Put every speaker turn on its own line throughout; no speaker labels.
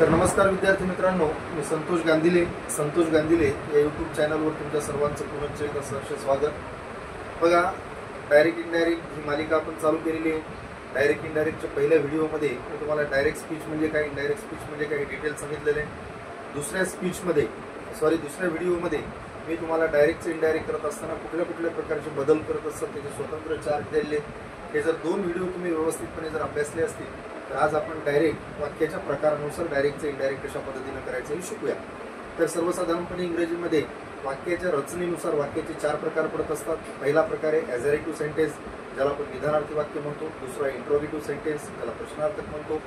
तर नमस्कार विद्यार्थी मित्रांनो, मी संतोष गांधीले या यूट्यूब चॅनलवर तुमच्या सर्वांचं पुनश्च एकदा सहर्ष स्वागत. बघा, डायरेक्ट इनडायरेक्ट ही मालिका आपण चालू केलेली आहे. डायरेक्ट इनडायरेक्टच्या पहिल्या व्हिडिओमध्ये मी तुम्हाला डायरेक्ट स्पीच म्हणजे काय, इनडायरेक्ट स्पीच म्हणजे काय डिटेल सांगितलेले आहे. दुसऱ्या व्हिडिओमध्ये मी तुम्हाला डायरेक्टचे इनडायरेक्ट करत असताना कुठल्या प्रकारचे बदल करत असतात त्याचे स्वतंत्र चार्ट दिलेले. हे जर दोन व्हिडिओ तुम्ही व्यवस्थितपणे जर अभ्यासले असतील तर आज आपण डायरेक्ट वाक्याच्या प्रकारानुसार डायरेक्टचे इनडायरेक्ट कशा पद्धतीने करायचं हे शिकूया. तर सर्वसाधारणपणे इंग्रजीमध्ये वाक्याच्या रचनेनुसार वाक्याचे 4 प्रकार पडत असतात. पहिला प्रकार आहे ॲझरेटिव्ह सेंटेन्स, ज्याला आपण विधानार्थी वाक्य म्हणतो. दुसरा आहे इंट्रोगेटिव्ह सेंटेन्स, ज्याला प्रश्नार्थक म्हणतो.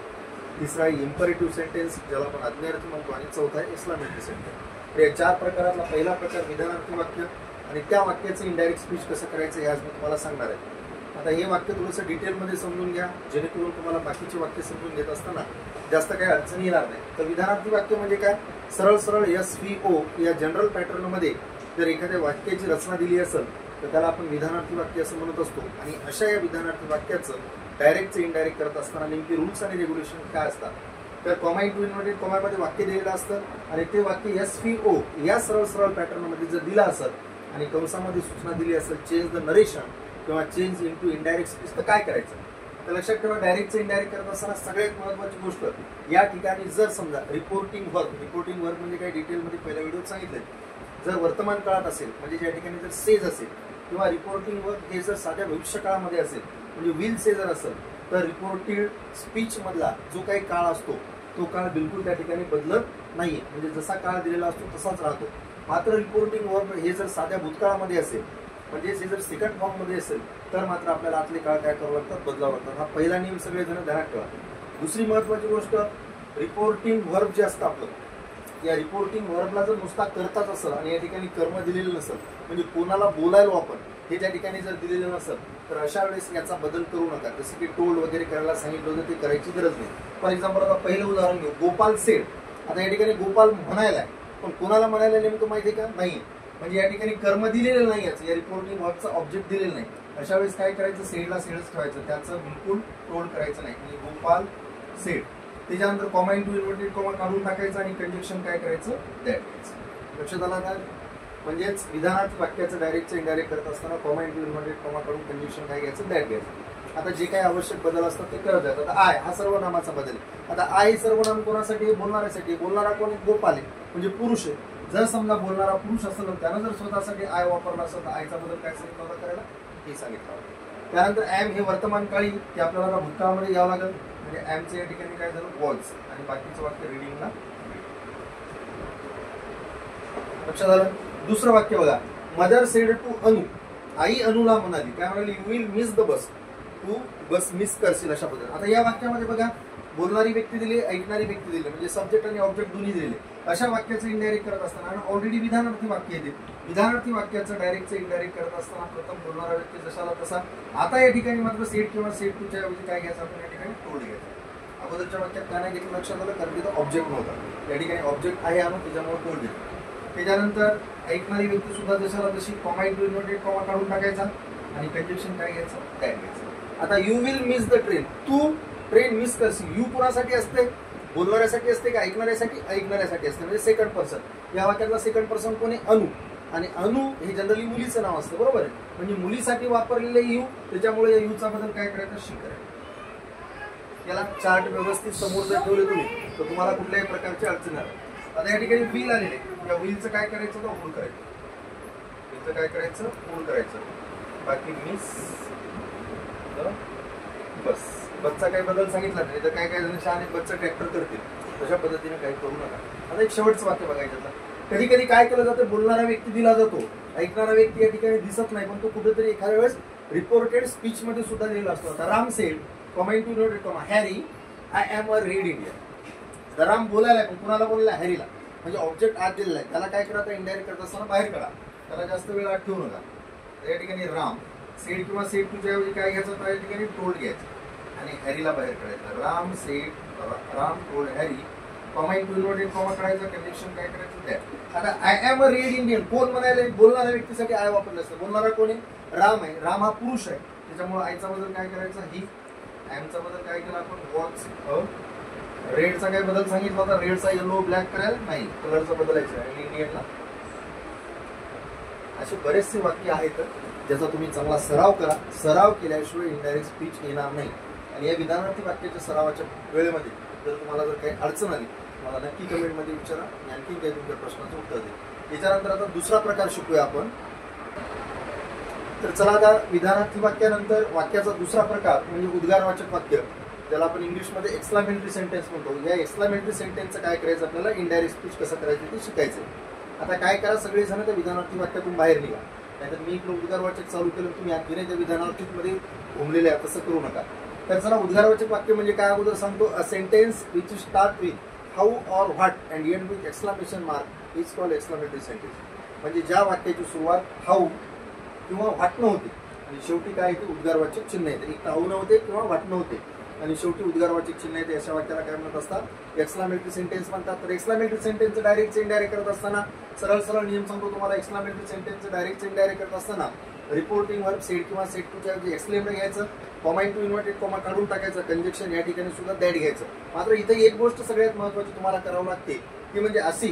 तिसरा आहे इम्परेटिव्ह सेंटेन्स, ज्याला आपण आज्ञार्थी म्हणतो. आणि चौथा आहे एक्सक्लेमेटरी सेंटेन्स. तर या 4 प्रकारातला पहिला प्रकार विधानार्थी वाक्य आणि त्या वाक्याचं इनडायरेक्ट स्पीच कसं करायचं हे आज मी तुम्हाला सांगणार आहे. आता हे वाक्य थोडंसं डिटेलमध्ये समजून घ्या, जेणेकरून तुम्हाला बाकीचे वाक्य समजून घेत असताना जास्त काही अडचणी येणार नाही. तर विधानार्थी वाक्य म्हणजे काय, सरळ SVO या जनरल पॅटर्नमध्ये जर एखाद्या वाक्याची रचना दिली असेल तर त्याला आपण विधानार्थी वाक्य असं म्हणत असतो. आणि अशा या विधानार्थी वाक्याचं डायरेक्टचं इनडायरेक्ट करत असताना नेमकी रूल्स आणि रेग्युलेशन काय असतात. तर कॉमा इंटू इन्व्हर्टेड कॉमामध्ये वाक्य दिलेलं असतं आणि ते वाक्य SVO या सरळ पॅटर्नमध्ये जर दिलं असेल आणि कंसामध्ये सूचना दिली असेल चेंज द नरेशन किंवा चेंज इंटू इनडायरेक्ट स्पीच, तर काय करायचं. तर लक्षात ठेवा, डायरेक्टचं इनडायरेक्ट करत असताना सगळ्यात महत्त्वाची गोष्ट या ठिकाणी जर समजा रिपोर्टिंग वर्ब म्हणजे काही डिटेलमध्ये पहिल्या व्हिडिओत सांगितलं, जर वर्तमान काळात असेल म्हणजे ज्या ठिकाणी जर सेज असेल किंवा रिपोर्टिंग वर्ब हे जर साध्या भविष्यकाळामध्ये असेल म्हणजे विल से जर असेल तर रिपोर्टेड स्पीच मधला जो काही काळ असतो तो काळ बिलकुल त्या ठिकाणी बदलत नाहीये, म्हणजे जसा काळ दिलेला असतो तसाच राहतो. मात्र रिपोर्टिंग वर्ब हे जर साध्या भूतकाळामध्ये असेल म्हणजे हे जर सेकंड फॉर्म मध्ये असेल तर मात्र आपल्याला आतले काळ काय करावं लागतात, बदलावं लागतात. हा पहिला नियम सगळेजण ध्यानात ठेवा. दुसरी महत्वाची गोष्ट, रिपोर्टिंग वर्ब जे असतं आपलं, या रिपोर्टिंग वर्बला जर नुसता करताच असेल आणि या ठिकाणी कर्म दिलेलं नसेल म्हणजे कोणाला बोलायला आपण हे त्या ठिकाणी जर दिलेलं नसेल तर अशा वेळेस याचा बदल करू नका. जसं की टोल्ड वगैरे करायला सांगितलं होतं ते करायची गरज नाही. फॉर एक्झाम्पल आता पहिलं उदाहरण घेऊ, गोपाल सेड. आता या ठिकाणी गोपाल म्हणायला आहे पण कोणाला म्हणायला नेमकं माहिती आहे का, नाही, म्हणजे या ठिकाणी कर्म दिलेलं नाही, या रिपोर्टिंग वर्बचा ऑब्जेक्ट दिलेलं नाही. अशा वेळेस काय करायचं, सेडला सेडच ठेवायचं, त्याचं बिलकुल टोल्ड करायचं नाही. म्हणजे गोपाल सेड. त्याच्यानंतर कॉमा इंटू इन्व्हर्टेड कॉमा काढून टाकायचं आणि कंजक्शन काय करायचं, दॅट करायचं. लक्षात आला का. म्हणजेच विधानार्थी वाक्याचं डायरेक्टचं इनडायरेक्ट करत असताना कॉमा इंटू इन्व्हर्टेड कॉमा काढून कंजक्शन काय घ्यायचं, दॅट घ्यायचं. आता जे काही आवश्यक बदल असतात ते करत जातात. आता आय हा सर्वनामाचा बदल आहे. आता आय सर्वनाम कोणासाठी, बोलणाऱ्यासाठी. बोलणारा कोण, गोपाल आहे म्हणजे पुरुष आहे. जर समजा बोलणारा पुरुष असेल त्यानं जर स्वतःसाठी आय वापरला असेल तर आयचा बदल काय सांगितलं होता करायला, हे सांगितलं होतं. त्यानंतर ऍम हे वर्तमान काळी ते आपल्याला भूतकाळामध्ये यावं लागेल म्हणजे ऍमचं या ठिकाणी काय झालं, वॉज. आणि बाकीचं वाक्य रिडिंगला. लक्षात आलं. दुसरं वाक्य बघा, मदर सेड टू अनु. आई अनुला म्हणाली, काय म्हणाली, you will miss the bus. तू बस मिस करशील अशा पद्धतीने. आता या वाक्यामध्ये बघा, बोलणारी व्यक्ती दिली, ऐकणारी व्यक्ती दिली, म्हणजे सब्जेक्ट आणि ऑब्जेक्ट दोन्ही दिले. अशा वाक्याचं इनडायरेक्ट करत असताना ऑलरेडी विधानार्थी वाक्य येते. विधानार्थी वाक्याचं डायरेक्टचं इनडायरेक्ट करत असताना प्रथम बोलणारा व्यक्ती जसाला तसा. आता या ठिकाणी मात्र सेट किंवा सेट टूच्या ऐवजी काय घ्यायचं, आपण या ठिकाणी टोल्ड घ्यायचं. अगोदरच्या वाक्यात काय नाही घेतलं, लक्षात आलं, कारण तिथं ऑब्जेक्ट नव्हता. या ठिकाणी ऑब्जेक्ट आहे आणून त्याच्यामुळे टोल्ड घेतो. त्याच्यानंतर ऐकणारी व्यक्ती सुद्धा जशाला तशी कॉमा इंटू इन्व्हर्टेड कॉमा काढून टाकायचा आणि कंजक्शन काय घ्यायचं, दॅट घ्यायचं. आता you will miss the train. तू ट्रेन मिस करशील. यू कुणासाठी असते, बोलणाऱ्यासाठी असते का ऐकणाऱ्यासाठी, ऐकणाऱ्यासाठी असते, म्हणजे सेकंड पर्सन. या वाक्यातला सेकंड पर्सन कोण आहे, अनु. आणि अनु हे जनरली मुलीचं नाव असतं, बरोबर आहे, म्हणजे मुलीसाठी वापरलेले यू, त्याच्यामुळे या यूचा बदल काय करायचा, शी करायचा. याला चार्ट व्यवस्थित समोर जर ठेवले तुम्ही तर तुम्हाला कुठल्याही प्रकारची अडचण नाही. आता या ठिकाणी व्हील आलेले, या व्हीलचं काय करायचं, तर होल करायचं. व्हीलचं काय करायचं, होल करायचं. बाकी मिस बस. बसचा काही बदल सांगितला नाही तर काय जण शहाणे बसचं ट्रॅक्टर करतील, तशा पद्धतीने काही करू नका. आता एक शेवटचं वाक्य बघायचं. कधी कधी काय केलं जातं, बोलणारा व्यक्ती दिला जातो, ऐकणारा व्यक्ती या ठिकाणी दिसत नाही पण तो कुठेतरी एखाद्या वेळेस रिपोर्टेड स्पीच मध्ये सुद्धा दिलेला असतो. आता Ram sed, comma into inverted comma, Harry I am a red Indian. Ram बोलायला पण कुणाला बोलला, हॅरीला, म्हणजे ऑब्जेक्ट आत दिलेला आहे. त्याला काय करा, इनडायरेक्ट करत असताना बाहेर काढा, त्याला जास्त वेळ आत ठेवू नका. या ठिकाणी राम सेड किंवा सेड टूच्या ऐवजी काय घ्यायचं, त्या ठिकाणी टोल्ड घ्यायचं आणि हॅरीला बाहेर काढायचं. Ram sed, Ram told Harry, comma into inverted comma काढायचं, कंजक्शन काय करायचं, दॅट. आता I am a red Indian कोण म्हणायला, बोलणाऱ्या व्यक्तीसाठी आय वापरलं असतं. बोलणारा कोण आहे, राम आहे. राम हा पुरुष आहे, त्याच्यामुळे आयचा बदल काय करायचा, ही. एमचा बदल काय केला आपण, वॉच अ रेडचा काय बदल सांगितला होता? रेडचा येलो ब्लॅक करायला नाही, कलरचा बदलायचा आहे इंडियनला. असे बरेचसे वाक्य आहेत ज्याचा तुम्ही चांगला सराव करा. सराव केल्याशिवाय इनडायरेक्ट स्पीच येणार नाही. आणि या विधानार्थी वाक्याच्या सरावाच्या वेळेमध्ये जर तुम्हाला जर काही अडचण आली मला नक्की कमेंटमध्ये विचारा, आणि आणखी काही तुमच्या प्रश्नाचं उत्तर देईल. याच्यानंतर आता दुसरा प्रकार शिकूया आपण. तर चला आता विधानार्थी वाक्यानंतर वाक्याचा दुसरा प्रकार म्हणजे उद्गारवाचक वाक्य, ज्याला आपण इंग्लिशमध्ये एक्सक्लामेटरी सेंटेन्स म्हणतो. या एक्सक्लामेटरी सेंटेन्सचं काय करायचं आपल्याला, इनडायरेक्ट स्पीच कसं करायचं ते शिकायचं. आता काय करा, सगळेजण त्या विधानार्थी वाक्यातून बाहेर निघा. नाहीतर मी इकडे उद्गारवाचक चालू केलं तुम्ही आणखीन त्या विधानार्थीमध्ये घुमलेले आहे, तसं करू नका. तर चला उद्गारवाचक वाक्य म्हणजे काय अगोदर सांगतो. A sentence which start with how or what and end with exclamation mark is called exclamatory sentence. म्हणजे ज्या वाक्याची सुरुवात हाऊ किंवा व्हॉट नव्हते आणि शेवटी काय येते उद्गारवाचक चिन्ह येते. एक हाऊ नव्हते किंवा व्हॉट नव्हते आणि शेवटी उद्गारवाचक चिन्ह येते, अशा वाक्याला काय म्हणत असतात, एक्सक्लामेटरी सेंटेन्स म्हणतात. तर एक्सक्लामेटरी सेंटेन्स डायरेक्ट इनडायरेक्ट करत असताना सरळ सरळ नियम सांगतो तुम्हाला. एक्सक्लामेटरी सेंटेन्स डायरेक्ट इनडायरेक्ट करत असताना रिपोर्टिंग वर्ब सेड किंवा सेड टूच्या एक्सक्लेम घ्यायचं, कॉमा इंटू इन्व्हर्टेड कॉमा काढून टाकायचं, कंजक्शन या ठिकाणी सुद्धा दॅट घ्यायचं. मात्र इथे एक गोष्ट सगळ्यात महत्त्वाची तुम्हाला करावं लागते, ती म्हणजे अशी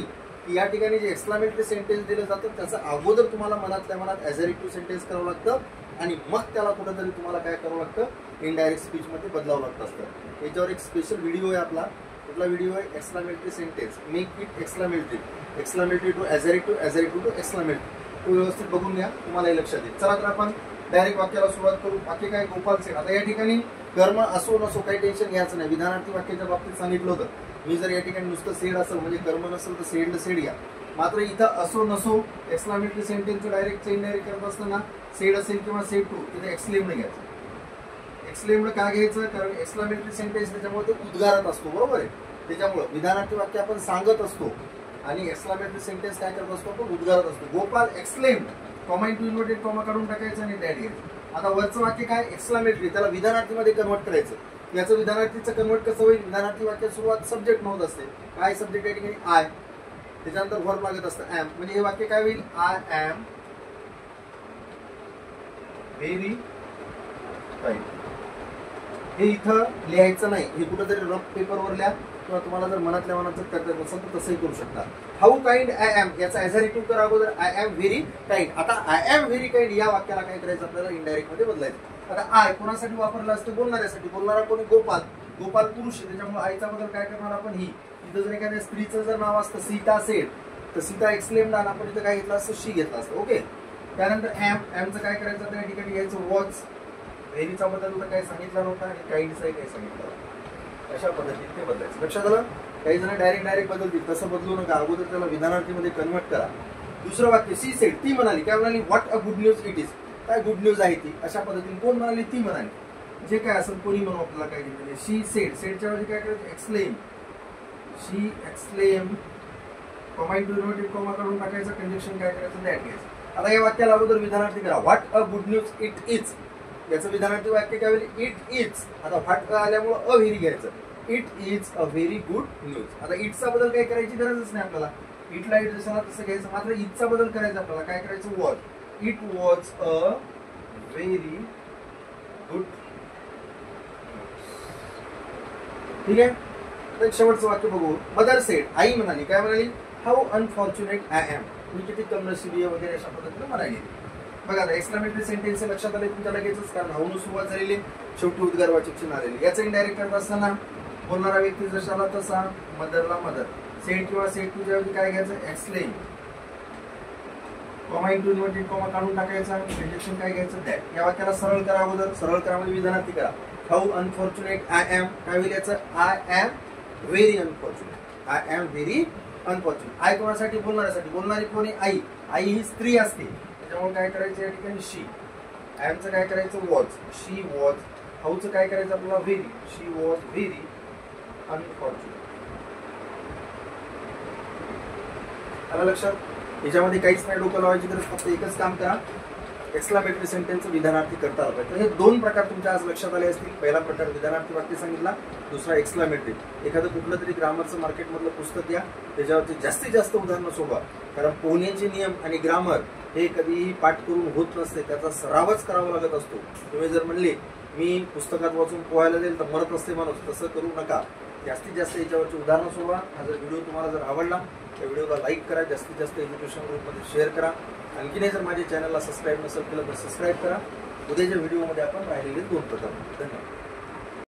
की या ठिकाणी जे एक्सक्लामेटरी सेंटेन्स दिलं जातं त्याचं अगोदर तुम्हाला मनातल्या मनात ॲझरेटिव्ह सेंटेन्स करावं लागतं आणि मग त्याला कुठेतरी तुम्हाला काय करावं लागतं, इनडायरेक्ट स्पीचमध्ये बदलावं लागतं असतं. याच्यावर एक स्पेशल व्हिडिओ आहे आपला. कुठला व्हिडिओ आहे, exclamatory sentence make it exclamatory, exclamatory to assertive, assertive to exclamatory. तो व्यवस्थित बघून घ्या, तुम्हालाही लक्षात येईल. चला तर आपण डायरेक्ट वाक्याला सुरुवात करू. वाक्य काय, गोपाल सेड. आता या ठिकाणी कर्म असो नसो काही टेन्शन घ्यायचं नाही. विधानार्थी वाक्याच्या बाबतीत सांगितलं होतं मी, जर या ठिकाणी नुसतं सेड असेल म्हणजे कर्म नसेल तर सेडला सेड घ्या. मात्र इथं असो नसो एक्सक्लामेटरी सेंटेन्स डायरेक्ट इनडायरेक्ट करत असताना सेड असेल किंवा सेड टू तिथे एक्सक्लेम नाही घ्यायचं. एक्सक्लेम का घ्यायचं, कारण एक्सक्लामेटरी सेंटेन्स त्याच्यामुळे ते उद्गारात असतो, बरोबर आहे. त्याच्यामुळे विधानार्थी वाक्य आपण सांगत असतो आणि एक्सक्लामेटरी सेंटेन्स काय करत असतो, आपण उद्गारात असतो. Gopal exclaim, comma into inverted comma काढून टाकायचं आणि दॅट घ्यायचं. आता वरचं वाक्य काय, एक्सक्लामेटरी, त्याला विधानार्थीमध्ये कन्वर्ट करायचं. याचं विधानार्थीचं कन्वर्ट कसं होईल, विधानार्थी वाक्यात सुरुवात सब्जेक्ट नव्हत असते. काय सब्जेक्ट या ठिकाणी आय, त्याच्यानंतर वर्ब लागत असतं ऍम. म्हणजे हे वाक्य काय होईल, आय ऍम व्हेरी फाईन. हे इथं लिहायचं नाही, हे कुठेतरी रफ पेपरवर लिहा किंवा तुम्हाला जर मनातल्या मनात करता येत नसेल तर तसंही करू शकता. हाऊ काइंड आय ऍम याचा ॲझरेटिव्ह करा अगोदर, आय ऍम व्हेरी काइंड. आता आय ऍम व्हेरी काइंड या वाक्याला काय करायचं आपल्याला, इनडायरेक्ट मध्ये बदलायचं. आता आय कोणासाठी वापरला असतो, बोलणाऱ्यासाठी. बोलणारा कोणी, गोपाल. गोपाल पुरुष आहे, त्याच्यामुळे आईचा बदल काय करणार आपण ही. इथं जर एखाद्या स्त्रीचं जर नाव असतं सीता सेड तर सीता एक्सक्लेम्ड आणि आपण इथं काय घेतलं असतं, शी घेतलं असतं. ओके. त्यानंतर ऍम, ऍमचं काय करायचं त्या ठिकाणी घ्यायचं वॉच. व्हेरीचा बदल तर काही सांगितला नव्हता आणि काइंडचाही काही सांगितलं. अशा पद्धतीने ते बदलायचं. लक्षात आलं. काही जण डायरेक्ट बदलतील, तसं बदलू नका. अगोदर त्याला विधानार्थीमध्ये कन्वर्ट करा. दुसरं वाक्य, सी सेड, ती म्हणाली. काय म्हणाली, what a good news it is. काय गुड न्यूज आहे ती. अशा पद्धतीने कोण म्हणाली, ती म्हणाली. जे काय असेल कोणी म्हणून आपल्याला काय दिलेलं. शी सेड, सेडच्या ऐवजी काय करायचं, exclaim. She exclaim, comma into inverted comma काढून टाकायचं, कंजक्शन काय करायचं, दॅट घ्यायचं. आता या वाक्याला अगोदर विधानार्थी करा. What a good news it is. याचं विधानार्थी वाक्य काय होईल, इट इज. आता व्हॉट आल्यामुळे अ व्हेरी घ्यायचं. It is a very good news. आता इटचा बदल काय करायची गरजच नाही आपल्याला. इटला इट जसं तसं घ्यायचं. मात्र इटचा बदल करायचा आपल्याला. काय करायचं, was. It was a very good. ठीक आहे. तर शेवटचं वाक्य बघू. मदर सेड, आई म्हणाली. काय म्हणाली, हाऊ अनफॉर्च्युनेट आय एम. मी किती कमनशिबी वगैरे अशा पद्धतीने म्हणाली. बघा आता एक्सक्लामेटरी सेंटेन्स लक्षात आले तुमच्या लगेचच, कारण हाऊन सुरुवात झालेली, शेवटी उद्गारवाचक चिन्ह आलेली. याचं इनडायरेक्ट करत असताना बोलणारा व्यक्ती जशाला तसा, मदरला मदर. सेड किंवा सेड टू च्या काय घ्यायचं, exclaim, comma into inverted comma काढून टाकायचा, कंजक्शन काय घ्यायचं, दॅट. या वाक्याला सरळ करा अगोदर. सरळ करा म्हणजे विधानार्थी करा. How unfortunate I am. काय होईल याचं, I am very unfortunate. I am very unfortunate. I कोणासाठी, बोलणाऱ्यासाठी. बोलणारी कोणी, आई. आई ही स्त्री असते, त्याच्यामुळे काय करायचं या ठिकाणी शी. ऍमचं काय करायचं, वॉज. She was. हाऊचं काय करायचं आपल्याला, very. She was very unfortunate. आलं लक्षात. याच्यामध्ये काहीच नाही डोकं लावायची गरज, फक्त एकच काम करा, एक्सक्लामेटरी सेंटेन्स विधानार्थी करता आलं पाहिजे. तर हे दोन प्रकार तुमच्या आज लक्षात आले असतील. पहिला प्रकार विधानार्थी वाक्य सांगितला, दुसरा एक्सक्लामेटरी. एखादं कुठलं तरी ग्रामरचं मार्केटमधलं पुस्तक घ्या, त्याच्यावरती जास्तीत जास्त उदाहरणं सोडवा. कारण पोहण्याचे नियम आणि ग्रामर हे कधीही पाठ करून होत नसते, त्याचा सरावच करावा लागत असतो. तुम्ही जर म्हणले मी पुस्तकात वाचून पोहायला जाईल तर मरत असते माणूस, तसं करू नका. जास्तीत जास्त याच्यावरची उदाहरणं सोडवा. हा जर व्हिडिओ तुम्हाला जर आवडला त्या व्हिडिओला लाईक करा, जास्तीत जास्त एज्युकेशन ग्रुपमध्ये शेअर करा. आणखीनही जर माझ्या चॅनलला सबस्क्राईब नसेल केलं तर सबस्क्राईब करा. उद्याच्या व्हिडिओमध्ये आपण राहिलेले 2 प्रकार. धन्यवाद.